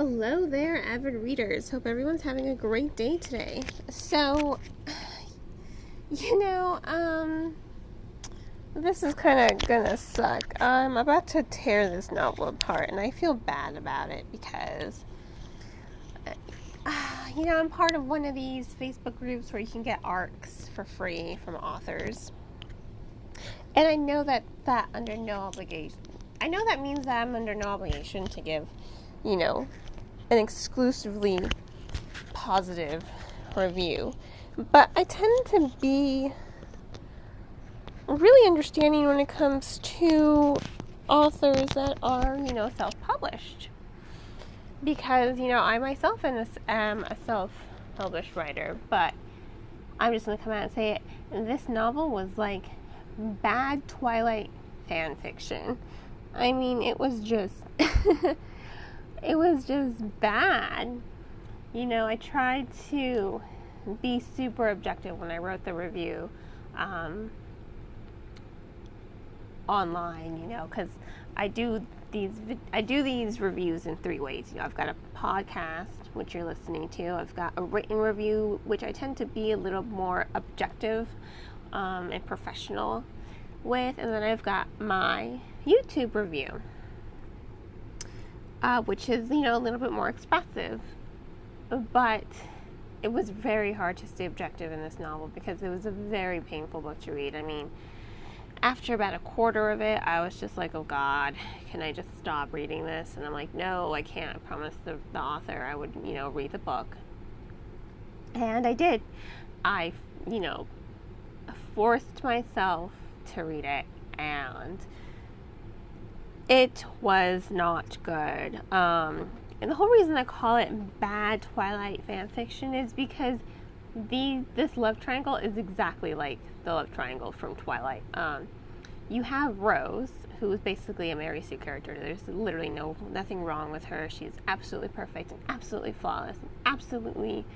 Hello there, avid readers. Hope everyone's having a great day today. So, this is kind of gonna suck. I'm about to tear this novel apart, and I feel bad about it because, I'm part of one of these Facebook groups where you can get arcs for free from authors. And I know that under no obligation. I know that means that I'm under no obligation to give, an exclusively positive review. But I tend to be really understanding when it comes to authors that are, self-published. Because, I myself am a self-published writer, but I'm just going to come out and say it. This novel was like bad Twilight fan fiction. I mean, it was just it was just bad. I tried to be super objective when I wrote the review online, because I do these reviews in three ways. I've got a podcast, which you're listening to. I've got a written review, which I tend to be a little more objective and professional with, and then I've got my YouTube review, which is, a little bit more expressive. But it was very hard to stay objective in this novel because it was a very painful book to read. I mean, after about a quarter of it, I was just like, oh God, can I just stop reading this? And I'm like, no, I can't. I promised the author I would, read the book. And I did. I, forced myself to read it, and it was not good. And the whole reason I call it bad Twilight fan fiction is because this love triangle is exactly like the love triangle from Twilight. You have Rose, who is basically a Mary Sue character. There's literally nothing wrong with her. She's absolutely perfect and absolutely flawless and absolutely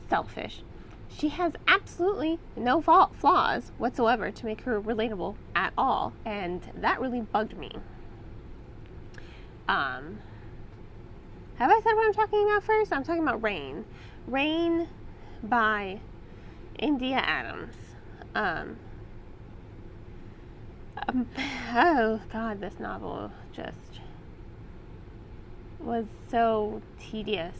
selfish. She has absolutely no flaws whatsoever to make her relatable at all, and that really bugged me. Have I said what I'm talking about first? I'm talking about Rain. Rain by India Adams. Oh God, this novel just was so tedious.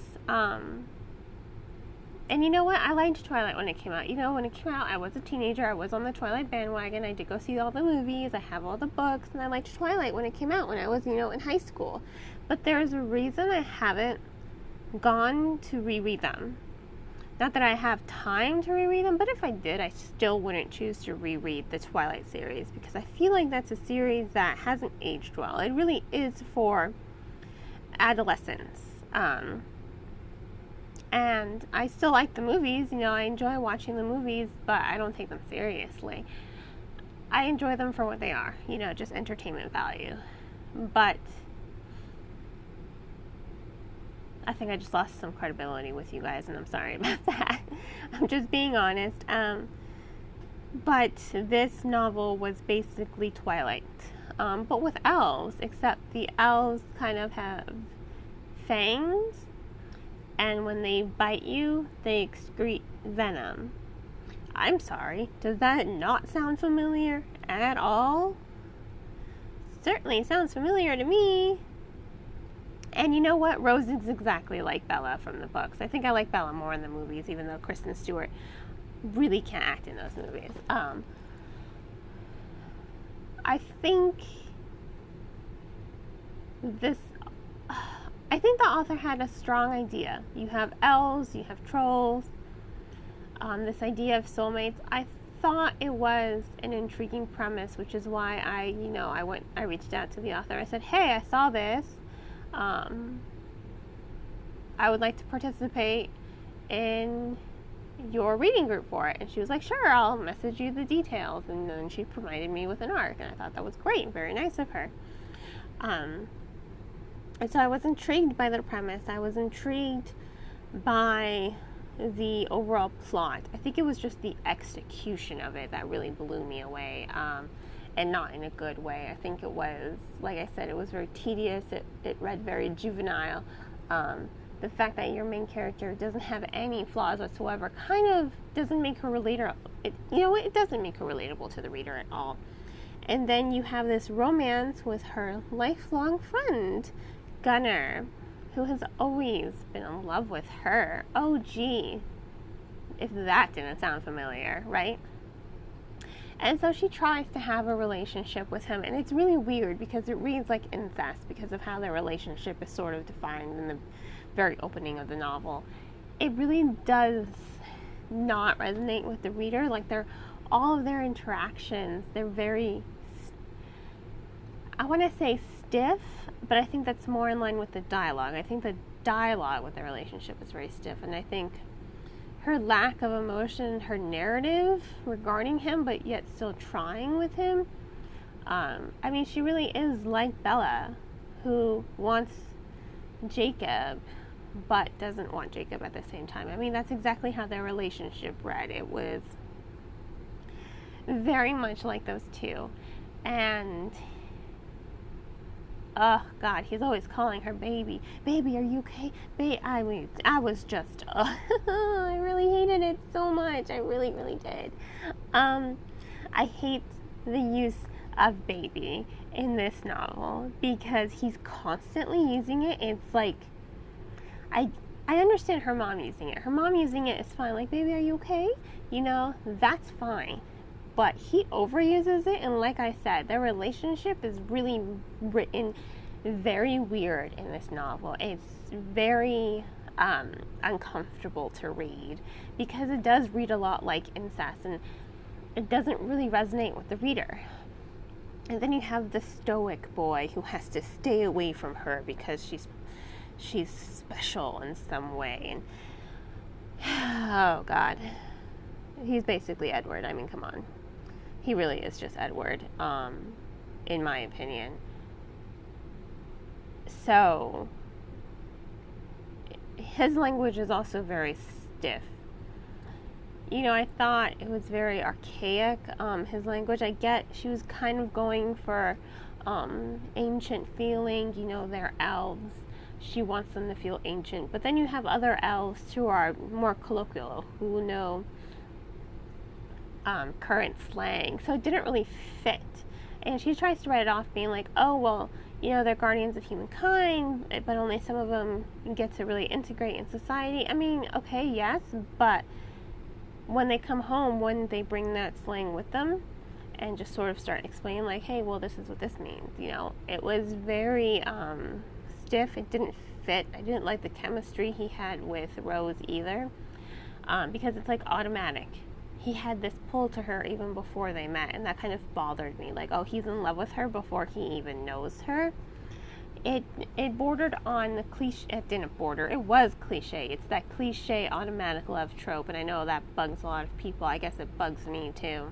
And you know what? I liked Twilight when it came out. When it came out, I was a teenager. I was on the Twilight bandwagon. I did go see all the movies. I have all the books. And I liked Twilight when it came out when I was, in high school. But there's a reason I haven't gone to reread them. Not that I have time to reread them, but if I did, I still wouldn't choose to reread the Twilight series because I feel like that's a series that hasn't aged well. It really is for adolescents. And I still like the movies, I enjoy watching the movies, but I don't take them seriously. I enjoy them for what they are, just entertainment value. But I think I just lost some credibility with you guys, and I'm sorry about that. I'm just being honest. But this novel was basically Twilight, but with elves, except the elves kind of have fangs. And when they bite you, they excrete venom. I'm sorry, does that not sound familiar at all? Certainly sounds familiar to me. And you know what? Rose is exactly like Bella from the books. I think I like Bella more in the movies, even though Kristen Stewart really can't act in those movies. I think the author had a strong idea. You have elves, you have trolls, this idea of soulmates. I thought it was an intriguing premise, which is why I reached out to the author. I said, hey, I saw this. I would like to participate in your reading group for it. And she was like, sure, I'll message you the details. And then she provided me with an arc, and I thought that was great, very nice of her. And so I was intrigued by the premise. I was intrigued by the overall plot. I think it was just the execution of it that really blew me away. and not in a good way. I think it was, like I said, it was very tedious. It read very juvenile. The fact that your main character doesn't have any flaws whatsoever kind of doesn't make her relatable. It doesn't make her relatable to the reader at all. And then you have this romance with her lifelong friend, Gunnar, who has always been in love with her. Oh, gee, if that didn't sound familiar, right? And so she tries to have a relationship with him, and it's really weird because it reads like incest because of how their relationship is sort of defined in the very opening of the novel. It really does not resonate with the reader. Like, all of their interactions, they're very, I want to say stiff, but I think that's more in line with the dialogue. I think the dialogue with the relationship is very stiff, and I think her lack of emotion, her narrative regarding him, but yet still trying with him. I mean, she really is like Bella, who wants Jacob, but doesn't want Jacob at the same time. I mean, that's exactly how their relationship read. It was very much like those two. And oh God, he's always calling her baby. Baby, are you okay? I was just, I really hated it so much. I really, really did. I hate the use of baby in this novel because he's constantly using it. It's like, I understand her mom using it. Her mom using it is fine. Like, baby, are you okay? That's fine. But he overuses it, and like I said, their relationship is really written very weird in this novel. It's very uncomfortable to read because it does read a lot like incest, and it doesn't really resonate with the reader. And then you have the stoic boy who has to stay away from her because she's special in some way. And oh God, he's basically Edward. I mean, come on. He really is just Edward, in my opinion. So, his language is also very stiff. I thought it was very archaic, his language. I get she was kind of going for ancient feeling. They're elves. She wants them to feel ancient. But then you have other elves who are more colloquial, who know current slang, so it didn't really fit. And she tries to write it off being like, oh, well, they're guardians of humankind, but only some of them get to really integrate in society. I mean, okay, yes, but when they come home, wouldn't they bring that slang with them and just sort of start explaining like, hey, well, this is what this means. It was very stiff. It didn't fit. I didn't like the chemistry he had with Rose either, because it's like automatic. He had this pull to her even before they met, and that kind of bothered me. Like, oh, he's in love with her before he even knows her. It bordered on the cliche. It didn't border. It was cliche. It's that cliche automatic love trope, and I know that bugs a lot of people. I guess it bugs me too,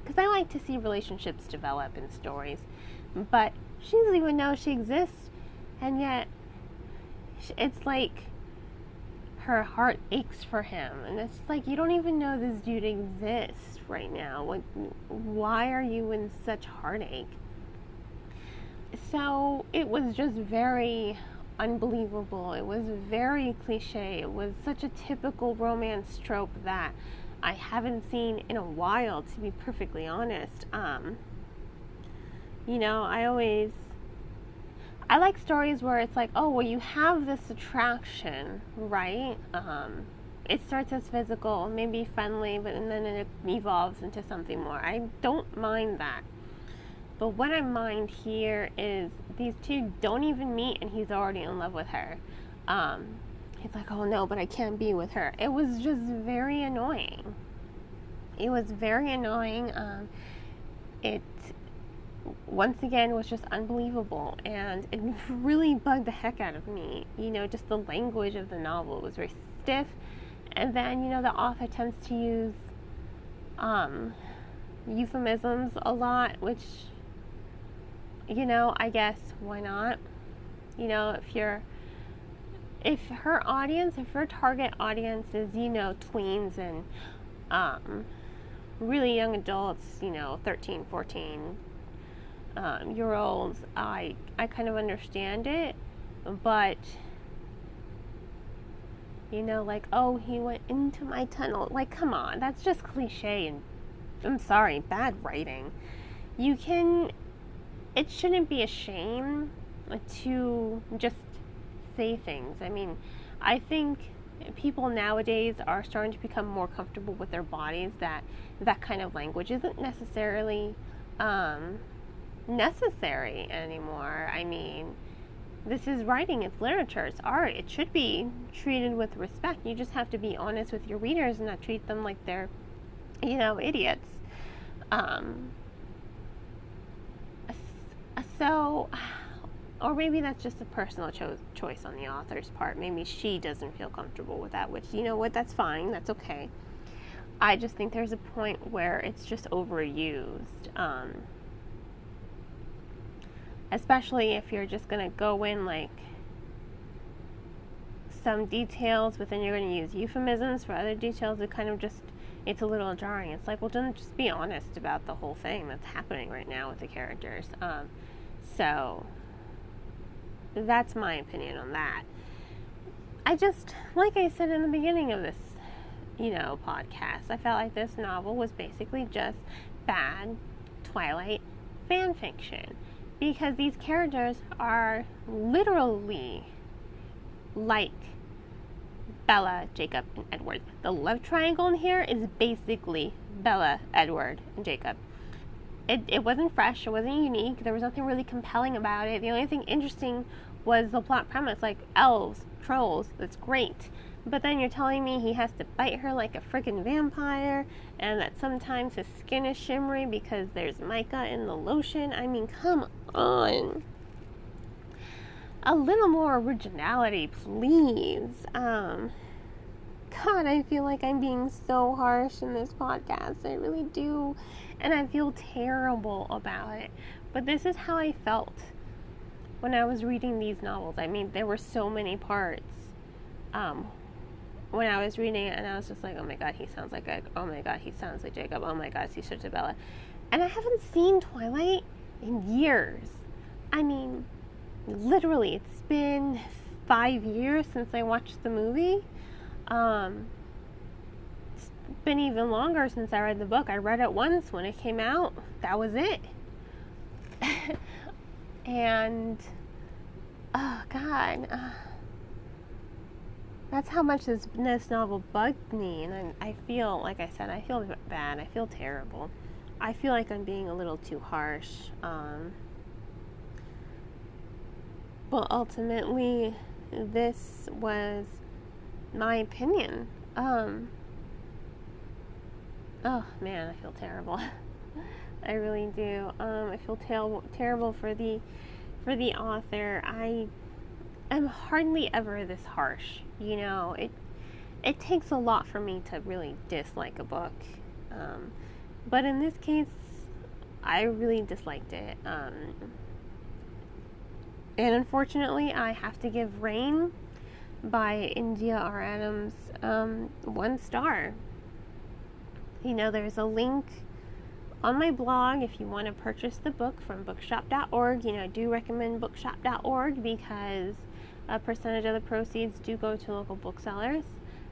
because I like to see relationships develop in stories. But she doesn't even know she exists, and yet it's like her heart aches for him, and it's like, you don't even know this dude exists right now. Why are you in such heartache? So it was just very unbelievable. It was very cliche. It was such a typical romance trope that I haven't seen in a while, to be perfectly honest. I like stories where it's like, oh, well, you have this attraction, right? It starts as physical, maybe friendly, but then it evolves into something more. I don't mind that. But what I mind here is these two don't even meet, and he's already in love with her. He's like, oh, no, but I can't be with her. It was just very annoying. It was very annoying. It once again was just unbelievable, and it really bugged the heck out of me. Just the language of the novel was very stiff, and then the author tends to use euphemisms a lot, which I guess why not. If her target audience is tweens and really young adults, 13, 14 year olds, I kind of understand it, but You know, like, oh, he went into my tunnel. Like, come on, that's just cliche, and I'm sorry, bad writing. It shouldn't be a shame to just say things. I mean, I think people nowadays are starting to become more comfortable with their bodies, that kind of language isn't necessarily necessary anymore. I mean, this is writing, it's literature, it's art. It should be treated with respect. You just have to be honest with your readers and not treat them like they're, idiots. So, or maybe that's just a personal choice on the author's part. Maybe she doesn't feel comfortable with that, which, you know what, that's fine, that's okay. I just think there's a point where it's just overused. Especially if you're just going to go in like some details, but then you're going to use euphemisms for other details. It's a little jarring. It's like, well, just be honest about the whole thing that's happening right now with the characters. So that's my opinion on that. I just, like I said in the beginning of this, podcast, I felt like this novel was basically just bad Twilight fan fiction. Because these characters are literally like Bella, Jacob, and Edward. The love triangle in here is basically Bella, Edward, and Jacob. It wasn't fresh, it wasn't unique, there was nothing really compelling about it. The only thing interesting was the plot premise, like elves, trolls, that's great. But then you're telling me he has to bite her like a freaking vampire, and that sometimes his skin is shimmery because there's mica in the lotion. I mean, come on. A little more originality, please. God, I feel like I'm being so harsh in this podcast. I really do. And I feel terrible about it. But this is how I felt when I was reading these novels. I mean, there were so many parts when I was reading it, and I was just like, oh my god, he sounds like oh my god, he sounds like Jacob, oh my god, he's such a Bella. And I haven't seen Twilight in years. I mean, literally, it's been 5 years since I watched the movie. It's been even longer since I read the book. I read it once when it came out. That was it. And, oh god, that's how much this novel bugged me, and I feel, like I said, I feel bad. I feel terrible. I feel like I'm being a little too harsh. But ultimately, this was my opinion. Oh man, I feel terrible. I really do. I feel terrible for the author. I am hardly ever this harsh. It takes a lot for me to really dislike a book. But in this case, I really disliked it. And unfortunately, I have to give Rain by India R. Adams 1 star. There's a link on my blog if you want to purchase the book from bookshop.org. I do recommend bookshop.org because a percentage of the proceeds do go to local booksellers.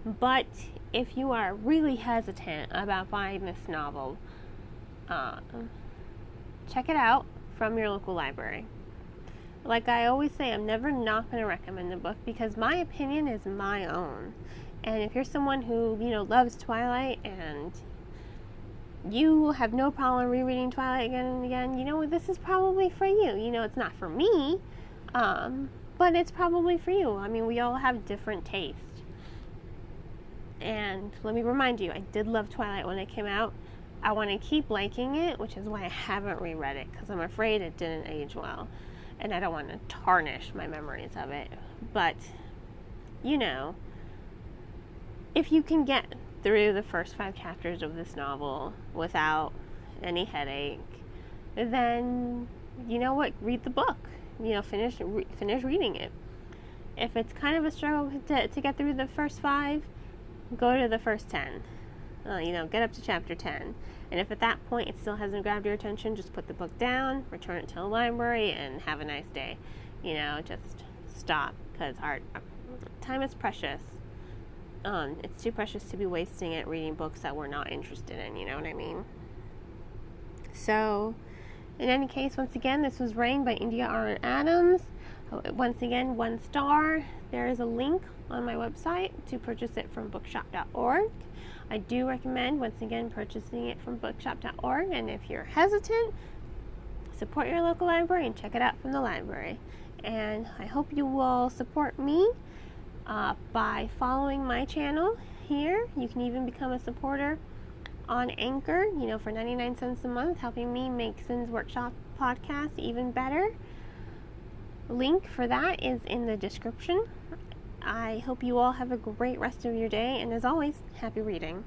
But if you are really hesitant about buying this novel, check it out from your local library. Like I always say, I'm never not going to recommend the book because my opinion is my own. And if you're someone who, loves Twilight and you have no problem rereading Twilight again and again, this is probably for you. It's not for me, but it's probably for you. I mean, we all have different tastes. And let me remind you, I did love Twilight when it came out. I want to keep liking it, which is why I haven't reread it, because I'm afraid it didn't age well. And I don't want to tarnish my memories of it. But, if you can get through the first 5 chapters of this novel without any headache, then, read the book. Finish reading it. If it's kind of a struggle to get through the first 5, go to the first 10. Get up to chapter 10. And if at that point it still hasn't grabbed your attention, just put the book down, return it to the library, and have a nice day. Just stop, because time is precious. It's too precious to be wasting it reading books that we're not interested in, you know what I mean? So, in any case, once again, this was Rain by India R. Adams. Once again, 1 star. There is a link on my website to purchase it from bookshop.org. I do recommend, once again, purchasing it from bookshop.org. And if you're hesitant, support your local library and check it out from the library. And I hope you will support me by following my channel here. You can even become a supporter on Anchor, for 99 cents a month, helping me make Sin's Workshop podcast even better. Link for that is in the description. I hope you all have a great rest of your day, and as always, happy reading.